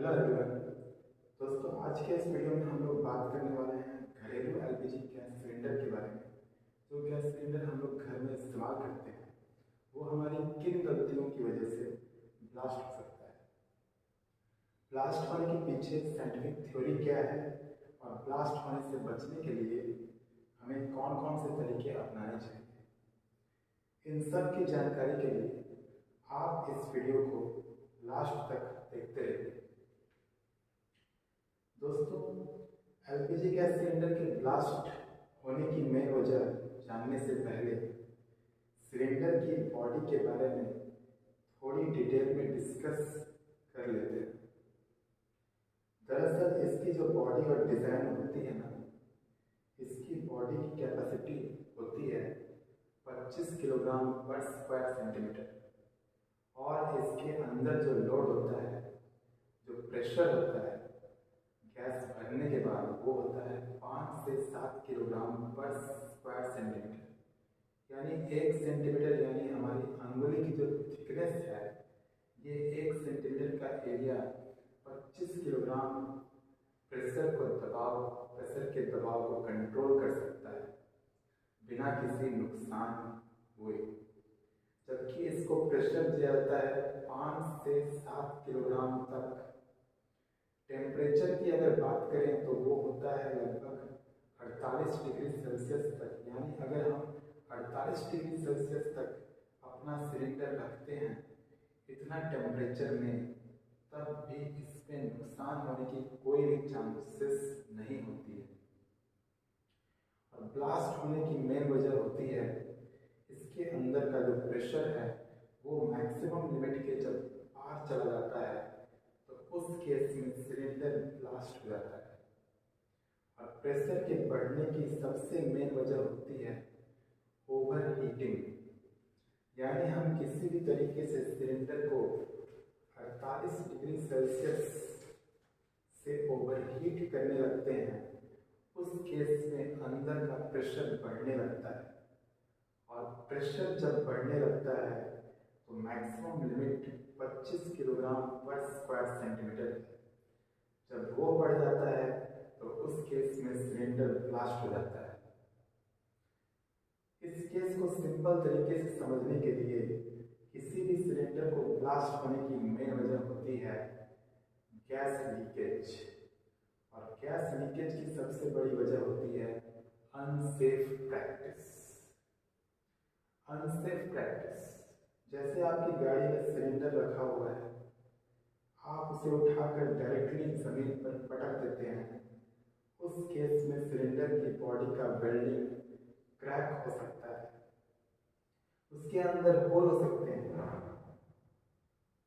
Hello everyone. दोस्तों, आज के इस वीडियो में हम लोग बात करने वाले हैं घरेलू एलपीजी गैस सिलेंडर के बारे में। जो गैस सिलेंडर हम लोग घर में इस्तेमाल करते हैं वो हमारी किन गलतियों की वजह से ब्लास्ट हो सकता है। ब्लास्ट होने के पीछे साइंटिफिक थ्योरी क्या है और ब्लास्ट होने से बचने के लिए हमें कौन कौन से तरीके अपनाने चाहिए, इन सब की जानकारी के लिए आप इस वीडियो को लास्ट तक देखते रहिए। दोस्तों, एलपीजी गैस सिलेंडर के ब्लास्ट होने की मेन वजह जानने से पहले सिलेंडर की बॉडी के बारे में थोड़ी डिटेल में डिस्कस कर लेते हैं। दरअसल इसकी जो बॉडी और डिज़ाइन होती है ना, इसकी बॉडी की कैपेसिटी होती है 25 किलोग्राम पर स्क्वायर सेंटीमीटर और इसके अंदर जो लोड होता है, जो प्रेशर होता है गैस भरने के बाद, वो होता है 5 से 7 किलोग्राम पर स्क्वायर सेंटीमीटर। यानी 1 सेंटीमीटर यानी हमारी अंगुली की जो थिकनेस है, ये 1 सेंटीमीटर का एरिया 25 किलोग्राम प्रेशर के दबाव को कंट्रोल कर सकता है बिना किसी नुकसान हुए। जबकि इसको प्रेशर दिया जाता है 5 से 7 किलोग्राम तक। टेम्परेचर की अगर बात करें तो वो होता है लगभग 48 डिग्री सेल्सियस तक। यानी अगर हम 48 डिग्री सेल्सियस तक अपना सिलेंडर रखते हैं इतना टेम्परेचर में, तब भी इसमें नुकसान होने की कोई भी चांसेस नहीं होती है। और ब्लास्ट होने की मेन वजह होती है इसके अंदर का जो प्रेशर है वो मैक्सिमम लिमिट के जब पार चला जाता है तो उस केस में सिलेंडर ब्लास्ट हो जाता है। और प्रेशर के बढ़ने की सबसे मेन वजह होती है ओवर हीटिंग। यानी हम किसी भी तरीके से सिलेंडर को 48 डिग्री सेल्सियस से ओवर हीट करने लगते हैं, उस केस में अंदर का प्रेशर बढ़ने लगता है। और प्रेशर जब बढ़ने लगता है तो मैक्सिमम लिमिट 25 किलोग्राम पर स्क्वायर सेंटीमीटर है। जब वो बढ़ जाता है तो उस केस में सिलेंडर ब्लास्ट हो जाता है। इस केस को सिंपल तरीके से समझने के लिए किसी भी सिलेंडर को ब्लास्ट होने की मेन वजह होती है गैस लीकेज। और गैस लीकेज की सबसे बड़ी वजह होती है अनसेफ प्रैक्टिस। अनसेफ प्रैक्टिस जैसे आपकी गाड़ी में सिलेंडर रखा हुआ है, आप उसे उठाकर डायरेक्टली जमीन पर पटक देते हैं। उस केस में सिलेंडर की बॉडी का वेल्डिंग क्रैक हो सकता है, उसके अंदर होल हो सकते हैं,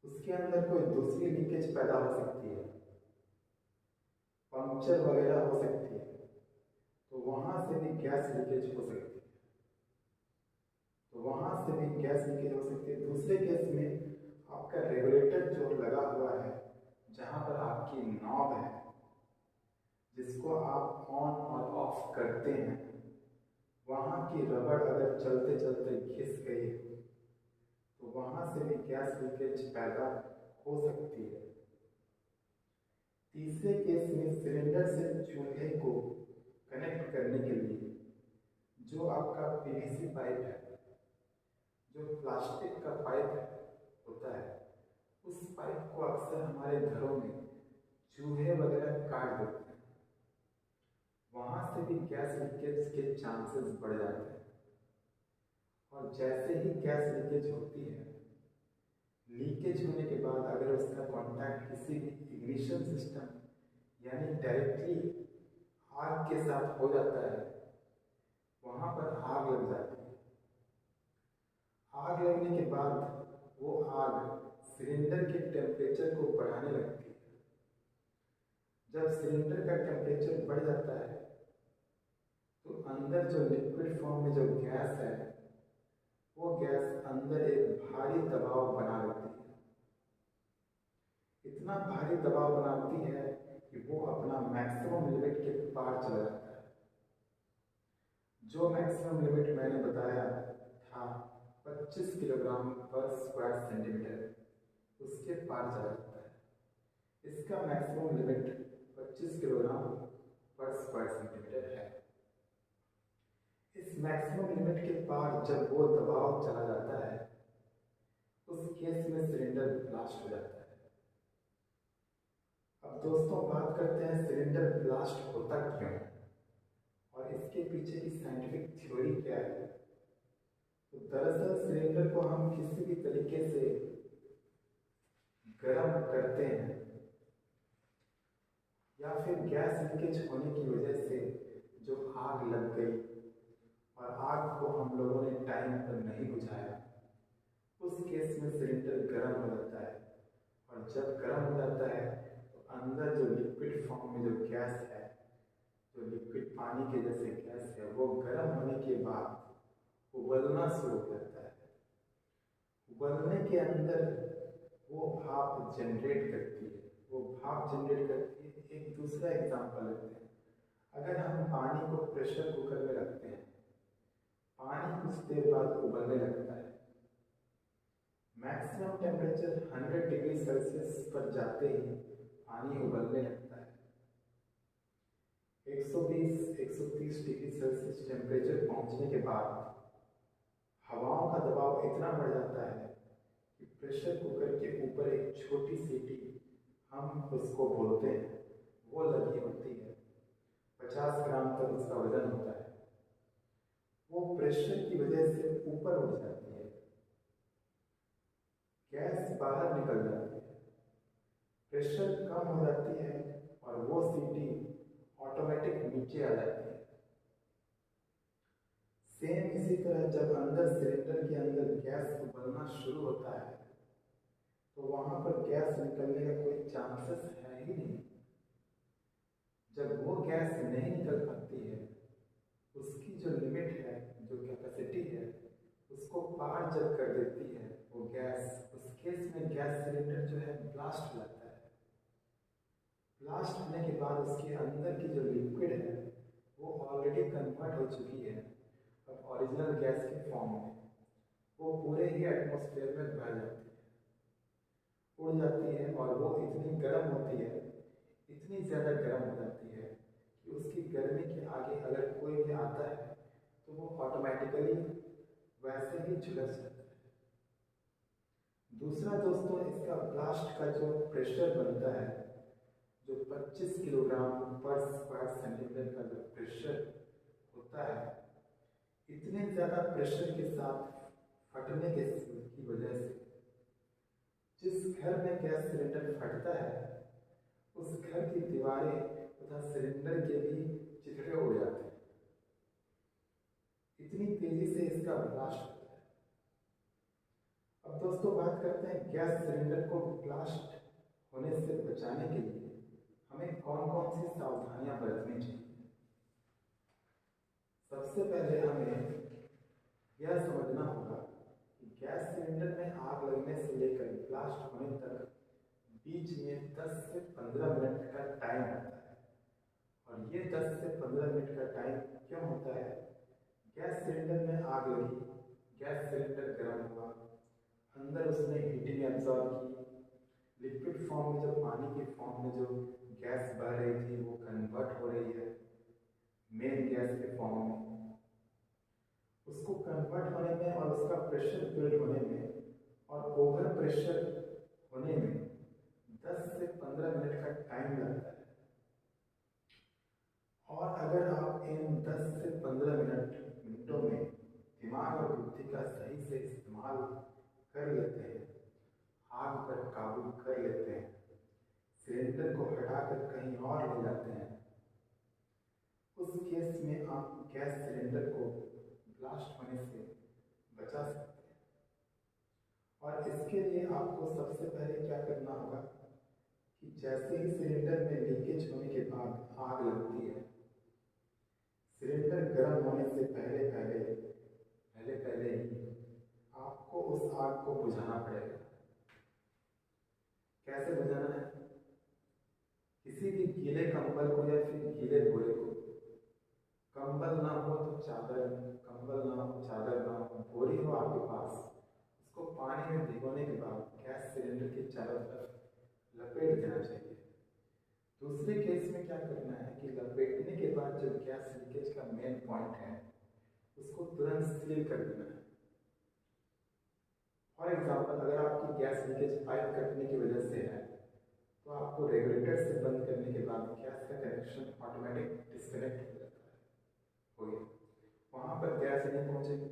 उसके अंदर कोई दूसरी लीकेज पैदा हो सकती है, पंक्चर वगैरह हो सकती है, तो वहां से भी गैस लीकेज हो सकती है। दूसरे केस में आपका रेगुलेटर जो लगा हुआ है, जहां पर आपकी नॉब है जिसको आप ऑन और ऑफ करते हैं, वहां की रबड़ अगर चलते चलते घिस गई तो वहां से भी गैस लीकेज पैदा हो सकती है। तीसरे केस में सिलेंडर से चूल्हे को कनेक्ट करने के लिए जो आपका पीवीसी पाइप है, जो प्लास्टिक का पाइप होता है, उस पाइप को अक्सर हमारे घरों में चूहे वगैरह काट देते हैं। वहां से भी गैस लीकेज के चांसेस बढ़ जाते हैं। और जैसे ही गैस लीकेज होती है, लीकेज होने के बाद अगर उसका कांटेक्ट किसी भी इग्निशन सिस्टम यानी डायरेक्टली आग के साथ हो जाता है, वहां पर आग लग जाती है। आग लगने के बाद वो आग सिलेंडर के टेम्परेचर को बढ़ाने लगती है। जब सिलेंडर का टेम्परेचर बढ़ जाता है तो अंदर जो लिक्विड फॉर्म में जो गैस है, वो गैस अंदर एक भारी दबाव बना लेती है। इतना भारी दबाव बनाती है कि वो अपना मैक्सिमम लिमिट के पार चला जाता है। जो मैक्सिमम लिमिट मैंने बताया था 25 किलोग्राम पर स्क्वायर सेंटीमीटर, उसके पार चला जाता है। इसका मैक्सिमम लिमिट 25 किलोग्राम पर स्क्वायर सेंटीमीटर है। इस मैक्सिमम लिमिट के पार जब वो दबाव चला जाता है उस केस में सिलेंडर ब्लास्ट हो जाता है। अब दोस्तों बात करते हैं सिलेंडर ब्लास्ट होता क्यों और इसके पीछे की साइंटिफिक थ्योरी क्या है। तो दरअसल सिलेंडर को हम किसी भी तरीके से गर्म करते हैं या फिर गैस लीकेज होने की वजह से जो आग लग गई और आग को हम लोगों ने टाइम पर नहीं बुझाया, उस केस में सिलेंडर गर्म हो जाता है। और जब गर्म हो जाता है तो अंदर जो लिक्विड फॉर्म में जो गैस है, जो लिक्विड पानी के जैसे गैस है, वो गर्म होने के बाद उबलना शुरू हो जाता है। उबलने के अंदर वो भाप जनरेट करती है। वो भाप जनरेट करती है। एक दूसरा एग्जांपल लेते हैं। अगर हम पानी को प्रेशर कुकर में रखते हैं, पानी कुछ देर बाद उबलने लगता है। मैक्सिमम टेम्परेचर 100 डिग्री सेल्सियस पर जाते ही पानी उबलने लगता है। 120-130 डिग्री सेल्सियस टेम्परेचर पहुंचने के बाद हवाओं का दबाव इतना बढ़ जाता है कि प्रेशर कुकर के ऊपर एक छोटी सीटी, हम उसको बोलते हैं, वो लगी होती है। 50 ग्राम तक उसका वजन होता है। वो प्रेशर की वजह से ऊपर उठ जाती है, गैस बाहर निकल जाती है, प्रेशर कम हो जाती है और वो सीटी ऑटोमेटिक नीचे आ जाती है। सेम इसी तरह जब अंदर सिलेंडर के अंदर गैस उबलना शुरू होता है तो वहां पर गैस निकलने का कोई चांसेस है ही नहीं। जब वो गैस नहीं निकल पाती है, उसकी जो लिमिट है, जो कैपेसिटी है, उसको पार जब कर देती है वो गैस, उस केस में गैस सिलेंडर जो है ब्लास्ट हो जाता है। ब्लास्ट होने के बाद उसके अंदर की जो लिक्विड है वो ऑलरेडी कन्वर्ट हो चुकी है अब ओरिजिनल गैस के फॉर्म में। वो पूरे ही एटमॉस्फेयर में बह जाती है, उड़ जाती है और वो इतनी गर्म होती है, इतनी ज़्यादा गर्म हो जाती है कि उसकी गर्मी के आगे अगर कोई भी आता है तो वो ऑटोमेटिकली वैसे ही झुलस जाता है। दूसरा दोस्तों, इसका ब्लास्ट का जो प्रेशर बनता है, जो 25 किलोग्राम पर स्क्वायर सेंटीमीटर का जो प्रेशर होता है, इतने ज़्यादा प्रेशर के साथ फटने की वजह से जिस घर में गैस सिलेंडर फटता है उस घर की दीवारें तथा सिलेंडर के भी चिथड़े उड़ जाते हैं। इतनी तेजी से इसका ब्लास्ट होता है। अब दोस्तों बात करते हैं गैस सिलेंडर को ब्लास्ट होने से बचाने के लिए हमें कौन कौन सी सावधानियां बरतनी चाहिए। सबसे पहले हमें यह समझना होगा कि गैस सिलेंडर में आग लगने से लेकर ब्लास्ट होने तक बीच में 10 से 15 मिनट का टाइम होता है। और ये 10 से 15 मिनट का टाइम क्यों होता है? गैस सिलेंडर में आग लगी, गैस सिलेंडर गर्म हुआ, अंदर उसने हीटिंग एब्जॉर्ब की, लिक्विड फॉर्म में जो पानी के फॉर्म में जो गैस बह रही थी वो कन्वर्ट हो रही है मेन गैस के फॉर्म में। उसको कन्वर्ट होने में और उसका प्रेशर बिल्ड होने में और ओवर प्रेशर होने में 10 से 15 मिनट का टाइम लगता है। और अगर आप इन 10 से 15 मिनटों में दिमाग और बुद्धि का सही से इस्तेमाल कर लेते हैं, आग पर काबू कर लेते हैं, सिलेंडर को हटाकर कहीं और ले जाते हैं, उस केस में आप गैस सिलेंडर को ब्लास्ट होने से बचा सकते हैं। और इसके लिए आपको सबसे पहले क्या करना होगा कि जैसे ही सिलेंडर में लीकेज होने के बाद आग लगती है, सिलेंडर गर्म होने से पहले पहले ही आपको उस आग को बुझाना पड़ेगा। कैसे बुझाना है? किसी भी गीले कंबल को या फिर गीले बोरे को, कंबल ना हो तो चादर, कंबल ना हो चादर ना हो, बोरी हो आपके पास, उसको पानी में भिगोने के बाद गैस सिलेंडर के चारों तरफ लपेट देना चाहिए। दूसरे केस में क्या करना है कि लपेटने के बाद जो गैस लीकेज का मेन पॉइंट है उसको तुरंत सील कर देना है। फॉर एग्जाम्पल, अगर आपकी गैस लीकेज पाइप कटने की वजह से है तो आपको रेगुलेटर से बंद करने के बाद गैस का कनेक्शन ऑटोमेटिक डिस्कनेक्ट हो जाता है, हो गया, वहाँ पर गैस नहीं पहुँचेगी।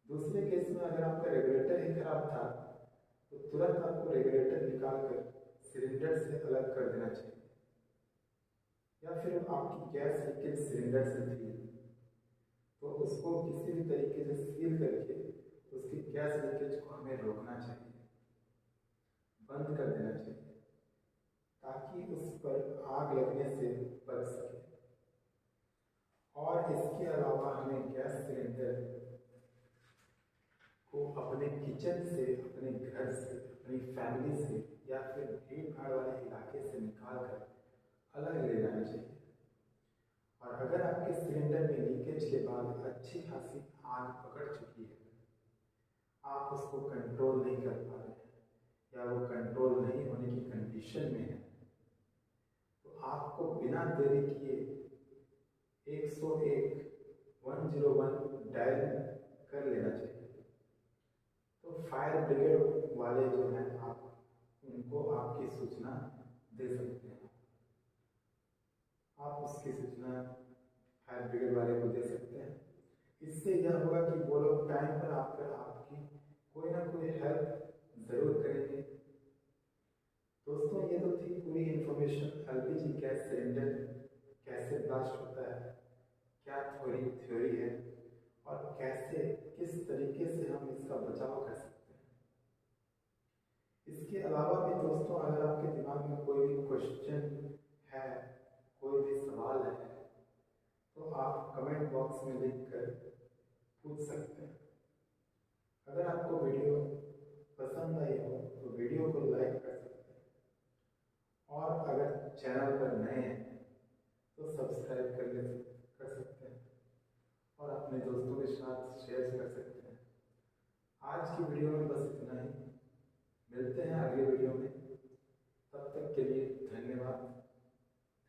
दूसरे केस में अगर आपका रेगुलेटर ही खराब था तो तुरंत आपको रेगुलेटर निकाल कर सिलेंडर से अलग कर देना चाहिए, या फिर आपकी गैस लीकेज सिलेंडर से थी तो उसको किसी भी तरीके से सील करके उसकी गैस लीकेज को हमें रोकना चाहिए, बंद कर देना चाहिए, ताकि उस पर आग लगने से बच सके। और इसके अलावा हमें गैस सिलेंडर को अपने किचन से, अपने घर से, अपनी फैमिली से या फिर भीड़ भाड़ वाले इलाके से निकाल कर अलग ले जाना चाहिए। और अगर आपके सिलेंडर में लीकेज के बाद अच्छी खासी आग पकड़ चुकी है, आप उसको कंट्रोल नहीं कर पा रहे हैं या वो कंट्रोल नहीं होने की कंडीशन में है, तो आपको बिना देरी किए 101 डायल कर लेना चाहिए। तो फायर ब्रिगेड वाले जो हैं, आप उनको आपकी सूचना दे सकते हैं। आप उसकी सूचना फायर ब्रिगेड वाले को दे सकते हैं। इससे यह होगा कि वो लोग टाइम पर आकर आपकी कोई ना कोई हेल्प ज़रूर करेंगे। दोस्तों, ये तो थी पूरी इन्फॉर्मेशन एलपीजी गैस सिलेंडर कैसे ब्लास्ट होता है, क्या थ्योरी है और कैसे किस तरीके से हम इसका बचाव कर सकते हैं। इसके अलावा भी दोस्तों, अगर आपके दिमाग में कोई भी क्वेश्चन है, कोई भी सवाल है, तो आप कमेंट बॉक्स में लिखकर पूछ सकते हैं। अगर आपको वीडियो पसंद आई हो तो वीडियो को लाइक कर सकते हैं, और अगर चैनल पर नए हैं तो सब्सक्राइब कर सकते हैं और अपने दोस्तों के साथ शेयर कर सकते हैं। आज की वीडियो में बस इतना ही। मिलते हैं अगले वीडियो में, तब तक के लिए धन्यवाद।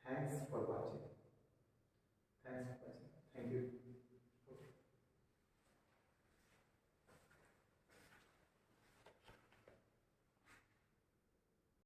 Thanks for watching. Thank you.